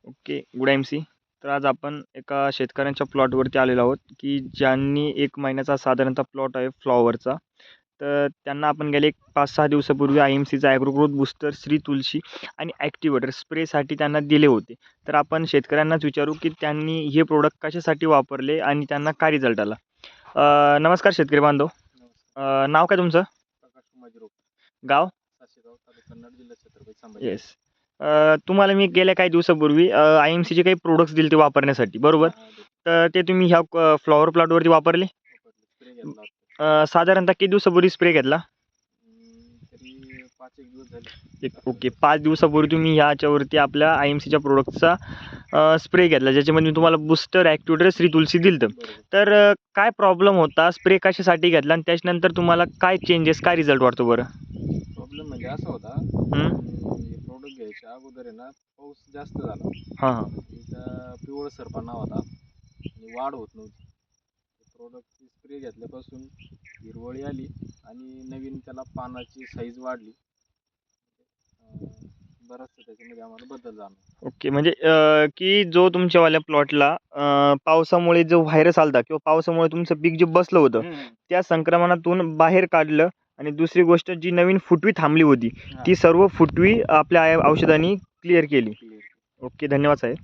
Okay, good M-C. तर आज आपण एका शेतकऱ्यांच्या प्लॉटवरती आलेलो आहोत, की ज्यांनी 1 महिन्याचा साधारणतः प्लॉट आहे फ्लॉवरचा. तर त्यांना आपण गेले 5-6 दिवसापूर्वी आय-एम-सीचा ॲग्रो ग्रोथ बूस्टर, श्री तुलसी आणि ॲक्टिवेटर स्प्रेसाठी त्यांना दिले होते. तर आपण शेतकऱ्यांनाच विचारू, की त्यांनी हे प्रोडक्ट कशासाठी वापरले आणि त्यांना काय रिझल्ट आला. नमस्कार शेतकरी बांधव. नाव काय तुमचं? प्रकाश कुमार रोप, गाव? साशेगाव, तालुका कन्नड, जिल्हा छत्रपती संभाजी. येस. तुम्हाला मी गेल्या काही दिवसापूर्वी आय-एम-सीचे काही प्रोडक्ट्स दिले ते वापरण्यासाठी, बरोबर? तर ते तुम्ही ह्या फ्लॉवर प्लॉटवरती वापरले? स्प्रे घेतला होता. साधारणतः किती दिवसापूर्वी स्प्रे घेतला? तरी 5 एक दिवस झाले. ओके, 5 दिवसापूर्वी तुम्ही ह्याच्यावरती आपल्या आय-एम-सीच्या प्रोडक्टचा स्प्रे घेतला, ज्याच्यामध्ये मी तुम्हाला बूस्टर, ॲक्टिवेटर, श्री तुलसी दिलं होतं. बरोबर. तर काय प्रॉब्लेम होता? स्प्रे कशासाठी घेतला आणि त्याच्यानंतर तुम्हाला काय चेंजेस, काय रिझल्ट वाटतो बरं? प्रॉब्लेम म्हणजे असा होता, हं. हे प्रोडक्ट घ्यायच्या अगोदर आहे ना, पाऊस जास्त झाला. हां, हां. त्याचा पिवळसरपणा होता आणि वाढ होत नव्हती. प्रोडक्ट स्प्रे घेतल्यापासून हिरवळी आली आणि नवीन त्याला पानाची साईज वाढली. बराचसा त्याच्यामध्ये आम्हाला बदल जाणवला. ओके, म्हणजे की जो तुमच्यावाल्या प्लॉटला पावसामुळे जो व्हायरस आला किंवा पावसामुळे तुमचं पीक जे बसलं होतं, त्या संक्रमणातून बाहेर काढलं आणि दुसरी गोष्ट जी नवीन फुटवी थांबली होती, ती सर्व फुटवी आपल्या औषधांनी क्लिअर केली. क्लिअर. ओके, धन्यवाद साहेब.